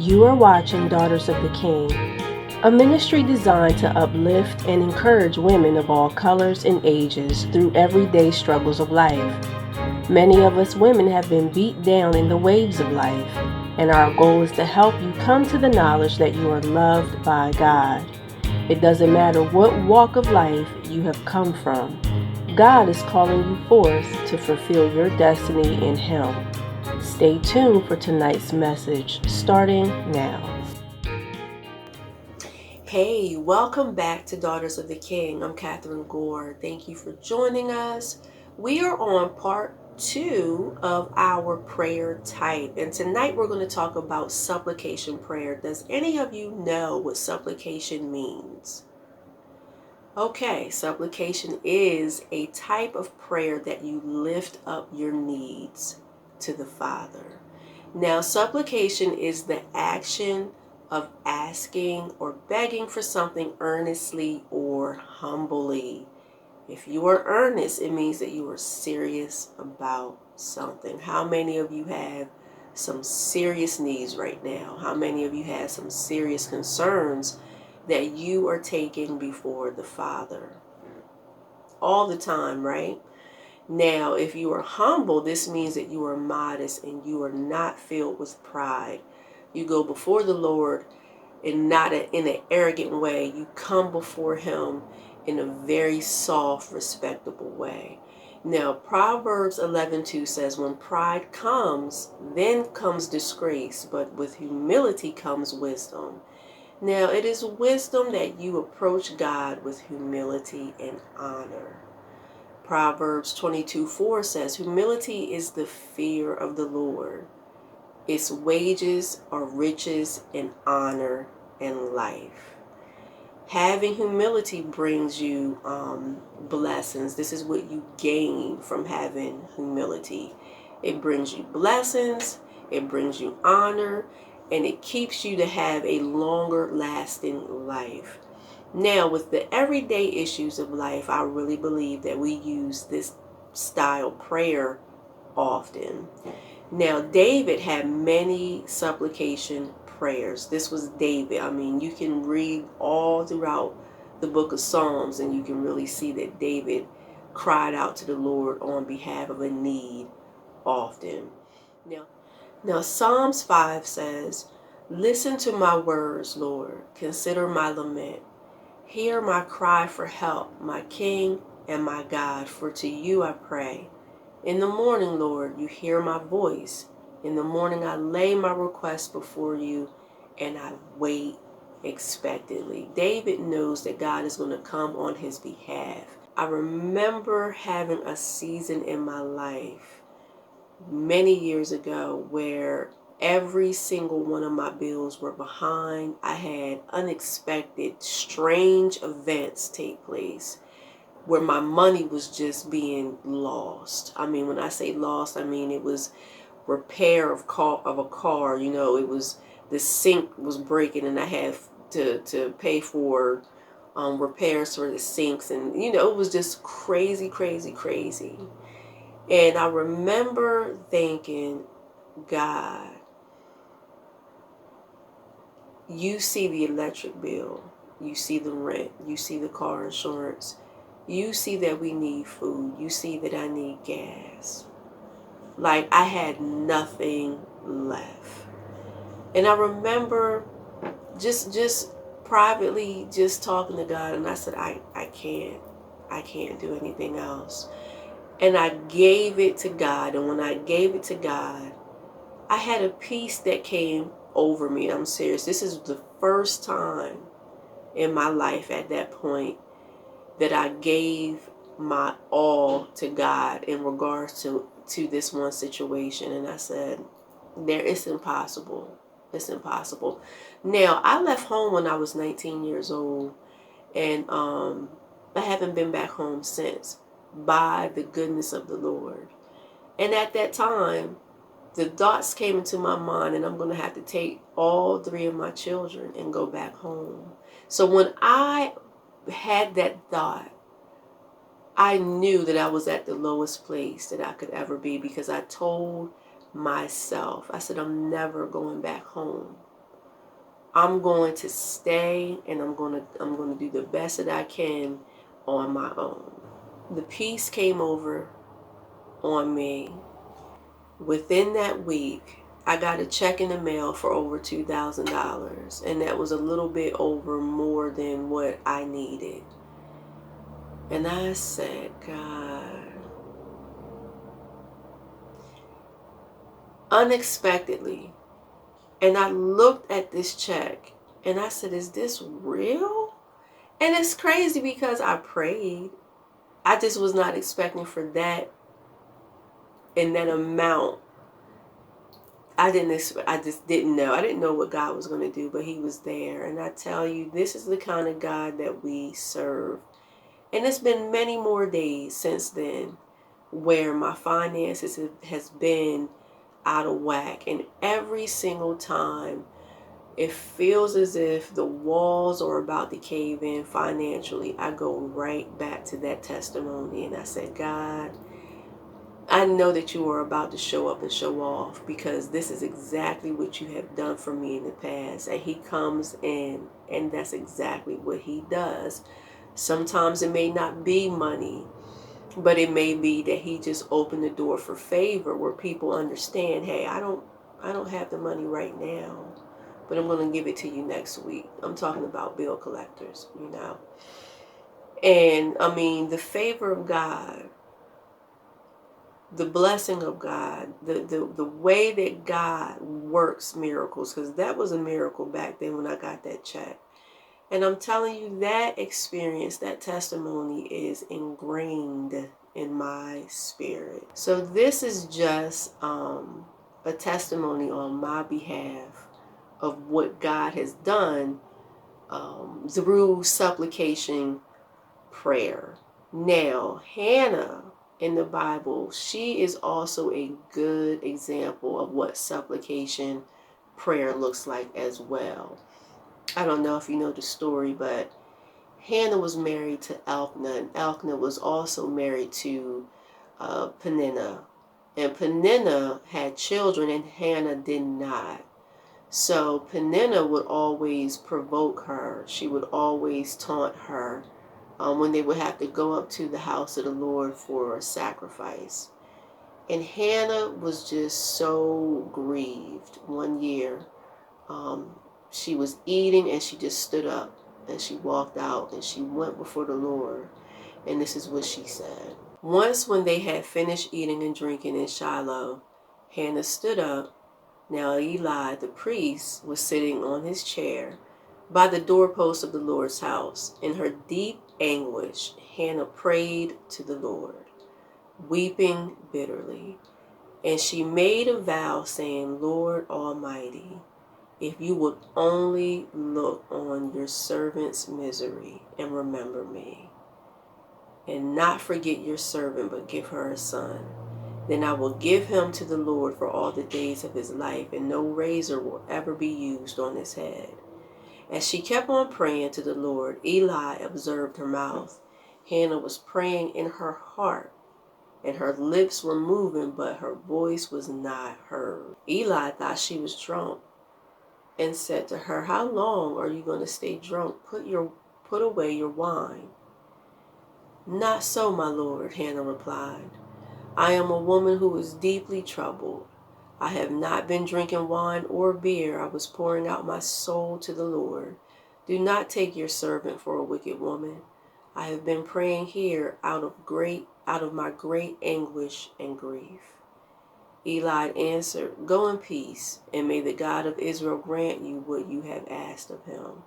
You are watching Daughters of the King, a ministry designed to uplift and encourage women of all colors and ages through everyday struggles of life. Many of us women have been beat down in the waves of life, and our goal is to help you come to the knowledge that you are loved by God. It doesn't matter what walk of life you have come from. God is calling you forth to fulfill your destiny in Him. Stay tuned for tonight's message, starting now. Hey, welcome back to Daughters of the King. I'm Kathryn Gore. Thank you for joining us. We are on part 2 of our prayer type, and tonight we're going to talk about supplication prayer. Does any of you know what supplication means? Okay, supplication is a type of prayer that you lift up your needs to the Father. Now, supplication is the action of asking or begging for something earnestly or humbly. If you are earnest, it means that you are serious about something. How many of you have some serious needs right now? How many of you have some serious concerns that you are taking before the Father? All the time, right? Now, if you are humble, this means that you are modest and you are not filled with pride. You go before the Lord and not in an arrogant way. You come before Him in a very soft, respectable way. Now, Proverbs 11:2 says, when pride comes, then comes disgrace, but with humility comes wisdom. Now, it is wisdom that you approach God with humility and honor. Proverbs 22:4 says, humility is the fear of the Lord. Its wages are riches and honor and life. Having humility brings you blessings. This is what you gain from having humility. It brings you blessings, it brings you honor, and it keeps you to have a longer lasting life. Now, with the everyday issues of life, I really believe that we use this style prayer often. Now, David had many supplication prayers. This was David. I mean, you can read all throughout the book of Psalms, and you can really see that David cried out to the Lord on behalf of a need often. Now Psalms 5 says, listen to my words, Lord. Consider my lament. Hear my cry for help, my King and my God, for to you I pray. In the morning, Lord, you hear my voice. In the morning I lay my request before you, and I wait expectantly. David knows that God is going to come on his behalf. I remember having a season in my life many years ago where every single one of my bills were behind. I had unexpected, strange events take place where my money was just being lost. I mean, when I say lost, I mean it was repair of a car. You know, it was the sink was breaking, and I had to pay for repairs for the sinks, and you know, it was just crazy, crazy, crazy. And I remember thinking, God, you see the electric bill, you see the rent, you see the car insurance, you see that we need food, you see that I need gas. Like, I had nothing left. And I remember just privately just talking to God, and I said, I can't do anything else. And I gave it to God. And when I gave it to God, I had a peace that came over me. I'm serious. This is the first time in my life at that point that I gave my all to God in regards to this one situation. And I said, it's impossible. It's impossible. Now, I left home when I was 19 years old, and I haven't been back home since, by the goodness of the Lord. And at that time, the thoughts came into my mind, and I'm going to have to take all 3 of my children and go back home. So when I had that thought, I knew that I was at the lowest place that I could ever be, because I told myself, I said, I'm never going back home. I'm going to stay, and I'm going to do the best that I can on my own. The peace came over on me. Within that week, I got a check in the mail for over $2,000, and that was a little bit over more than what I needed. And I said, God, unexpectedly. And I looked at this check and I said, is this real? And it's crazy because I prayed. I just was not expecting for that in that amount. I just didn't know. I didn't know what God was going to do, but he was there. And I tell you, this is the kind of God that we serve. And it's been many more days since then where my finances has been out of whack. And every single time it feels as if the walls are about to cave in financially, I go right back to that testimony. And I said, God, I know that you are about to show up and show off, because this is exactly what you have done for me in the past. And he comes in, and that's exactly what he does. Sometimes it may not be money, but it may be that he just opened the door for favor where people understand, hey, I don't have the money right now, but I'm going to give it to you next week. I'm talking about bill collectors, you know. And I mean, the favor of God, the blessing of God, the way that God works miracles, because that was a miracle back then when I got that check. And I'm telling you, that experience, that testimony is ingrained in my spirit. So this is just a testimony on my behalf of what God has done through supplication prayer. Now, Hannah in the Bible, she is also a good example of what supplication prayer looks like as well. I don't know if you know the story, but Hannah was married to Elkanah, and Elkanah was also married to Peninnah. And Peninnah had children, and Hannah did not. So Peninnah would always provoke her. She would always taunt her when they would have to go up to the house of the Lord for a sacrifice. And Hannah was just so grieved one year. She was eating and she just stood up and she walked out and she went before the Lord. And this is what she said. Once when they had finished eating and drinking in Shiloh, Hannah stood up. Now Eli, the priest, was sitting on his chair by the doorpost of the Lord's house. In her deep anguish, Hannah prayed to the Lord, weeping bitterly. And she made a vow saying, Lord Almighty, if you would only look on your servant's misery and remember me, and not forget your servant, but give her a son, then I will give him to the Lord for all the days of his life, and no razor will ever be used on his head. As she kept on praying to the Lord, Eli observed her mouth. Hannah was praying in her heart, and her lips were moving, but her voice was not heard. Eli thought she was drunk and said to her, how long are you going to stay drunk? Put away your wine. Not so, my Lord, Hannah replied. I am a woman who is deeply troubled. I have not been drinking wine or beer. I was pouring out my soul to the Lord. Do not take your servant for a wicked woman. I have been praying here out of my great anguish and grief. Eli answered, go in peace, and may the God of Israel grant you what you have asked of him.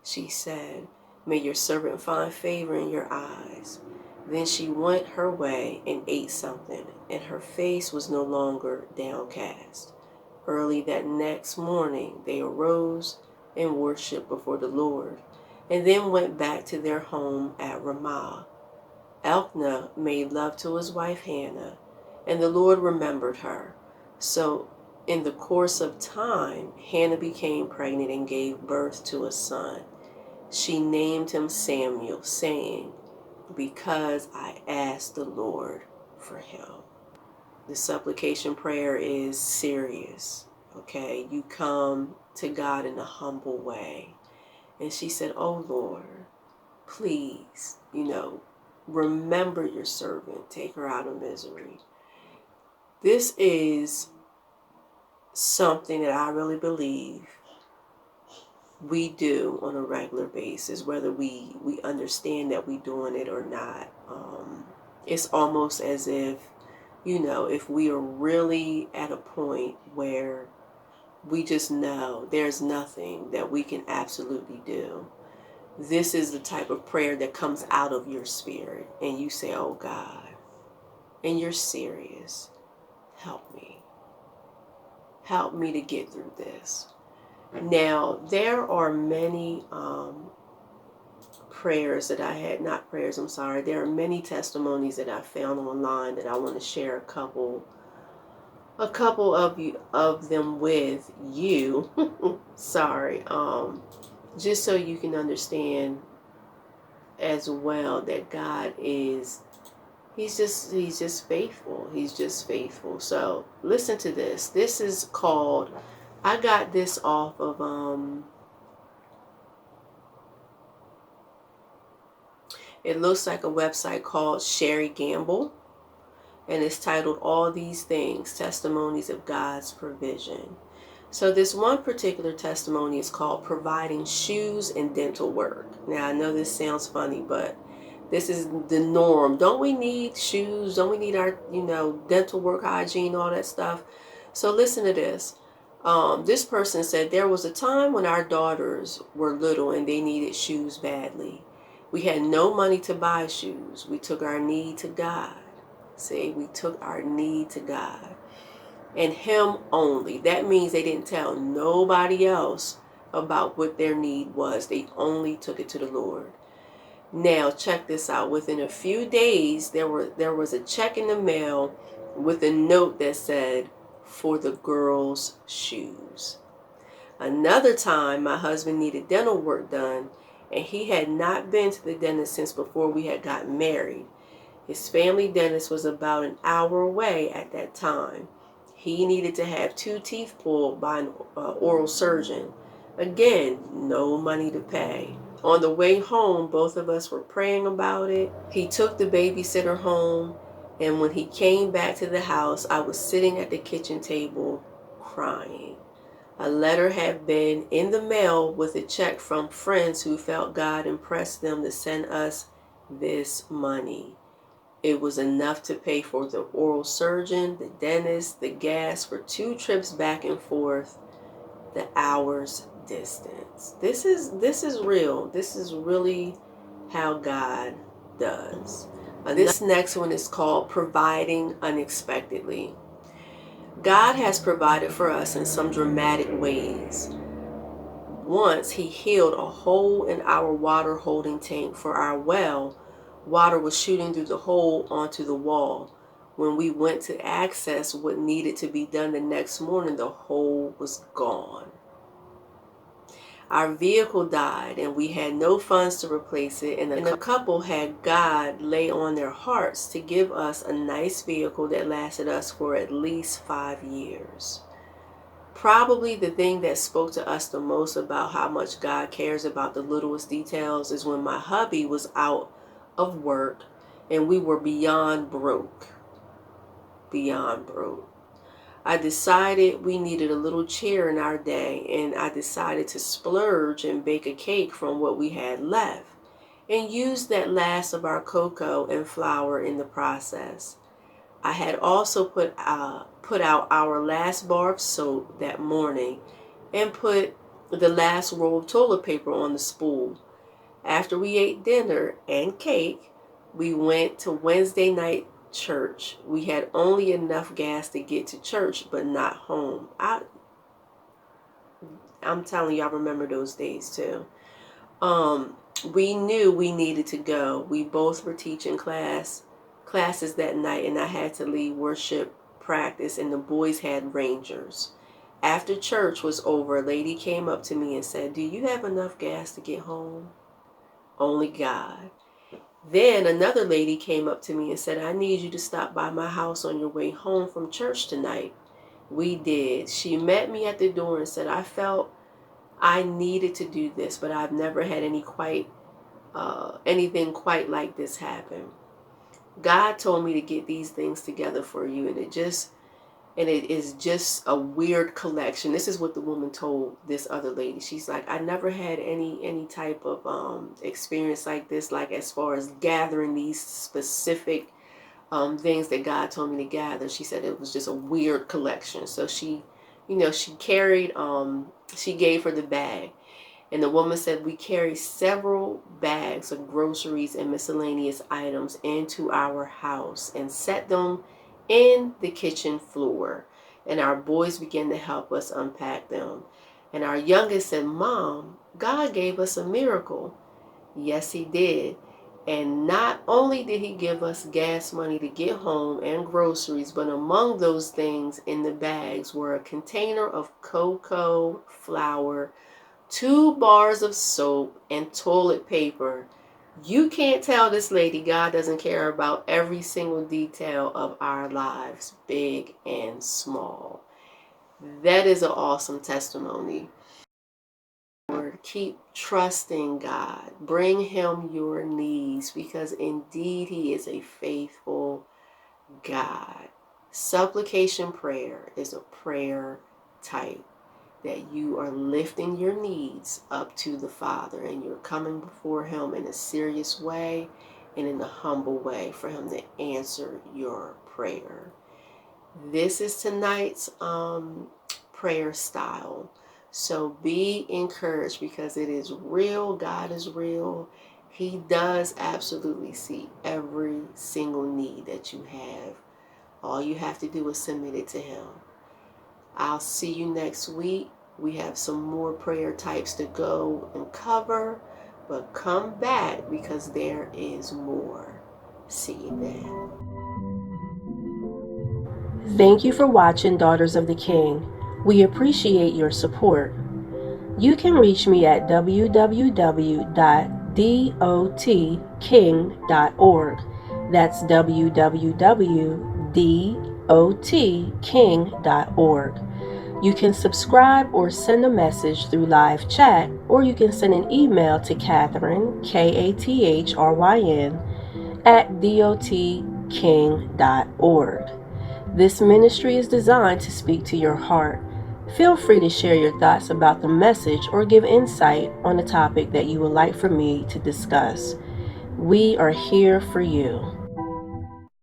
She said, may your servant find favor in your eyes. Then she went her way and ate something, and her face was no longer downcast. Early that next morning they arose and worshipped before the Lord, and then went back to their home at Ramah. Elkanah made love to his wife Hannah, and the Lord remembered her. So in the course of time, Hannah became pregnant and gave birth to a son. She named him Samuel, saying, because I asked the Lord for him. The supplication prayer is serious, okay? You come to God in a humble way. And she said, "Oh Lord, please, remember your servant. Take her out of misery." This is something that I really believe we do on a regular basis, whether we understand that we're doing it or not. It's almost as if we are really at a point where we just know there's nothing that we can absolutely do. This is the type of prayer that comes out of your spirit, and you say, "Oh God," and you're serious. Help me. Help me to get through this. Now, there are many prayers that I had, not prayers, I'm sorry. There are many testimonies that I found online that I want to share a couple of them with you. Sorry. Just so you can understand as well that God is, He's just faithful. He's just faithful. So listen to this. This is called, I got this off of it looks like a website called Sherry Gamble, and it's titled "All These Things, Testimonies of God's Provision." So this one particular testimony is called "Providing Shoes and Dental Work." Now I know this sounds funny, but this is the norm. Don't we need shoes? Don't we need our, dental work, hygiene, all that stuff? So listen to this. This person said, "There was a time when our daughters were little and they needed shoes badly. We had no money to buy shoes. We took our need to God." See, we took our need to God and Him only. That means they didn't tell nobody else about what their need was. They only took it to the Lord. Now, check this out. Within a few days, there was a check in the mail with a note that said, "For the girls' shoes." Another time, my husband needed dental work done, and he had not been to the dentist since before we had gotten married. His family dentist was about an hour away at that time. He needed to have 2 teeth pulled by an oral surgeon. Again, no money to pay. On the way home, both of us were praying about it. He took the babysitter home, and when he came back to the house, I was sitting at the kitchen table crying. A letter had been in the mail with a check from friends who felt God impressed them to send us this money. It was enough to pay for the oral surgeon, the dentist, the gas for 2 trips back and forth, the hour's distance. This is real. This is really how God does. This next one is called "Providing Unexpectedly." God has provided for us in some dramatic ways. Once He healed a hole in our water holding tank for our well. Water was shooting through the hole onto the wall. When we went to access what needed to be done the next morning, the hole was gone. Our vehicle died and we had no funds to replace it, and a couple had God lay on their hearts to give us a nice vehicle that lasted us for at least 5 years. Probably the thing that spoke to us the most about how much God cares about the littlest details is when my hubby was out of work and we were beyond broke. Beyond broke. I decided we needed a little cheer in our day, and I decided to splurge and bake a cake from what we had left and use that last of our cocoa and flour in the process. I had also put out our last bar of soap that morning and put the last roll of toilet paper on the spool. After we ate dinner and cake, we went to Wednesday night church. We had only enough gas to get to church, but not home. I'm telling you, I remember those days too. We knew we needed to go. We both were teaching classes that night, and I had to leave worship practice, and the boys had rangers. After church was over, a lady came up to me and said, "Do you have enough gas to get home?" Only God. Then another lady came up to me and said, "I need you to stop by my house on your way home from church tonight." We did. She met me at the door and said, "I felt I needed to do this, but I've never had anything quite like this happen. God told me to get these things together for you, and it is just a weird collection. This is what the woman told this other lady. She's like, I never had any type of experience like this, like as far as gathering these specific things that God told me to gather. She said it was just a weird collection. So she carried, she gave her the bag. And the woman said, we carry several bags of groceries and miscellaneous items into our house and set them in the kitchen floor. And our boys began to help us unpack them. And our youngest said, Mom, God gave us a miracle. Yes, he did. And not only did he give us gas money to get home and groceries, but among those things in the bags were a container of cocoa flour, 2 bars of soap, and toilet paper. You can't tell this lady God doesn't care about every single detail of our lives, big and small. That is an awesome testimony. Lord, keep trusting God. Bring him your needs, because indeed he is a faithful God. Supplication prayer is a prayer type that you are lifting your needs up to the Father, and you're coming before him in a serious way and in a humble way for him to answer your prayer. This is tonight's prayer style. So be encouraged, because it is real. God is real. He does absolutely see every single need that you have. All you have to do is submit it to him. I'll see you next week. We have some more prayer types to go and cover, but come back because there is more. See you then. Thank you for watching Daughters of the King. We appreciate your support. You can reach me at www.dotking.org. That's www.dotking.org. You can subscribe or send a message through live chat, or you can send an email to Kathryn, Kathryn, at dotking.org. This ministry is designed to speak to your heart. Feel free to share your thoughts about the message or give insight on a topic that you would like for me to discuss. We are here for you.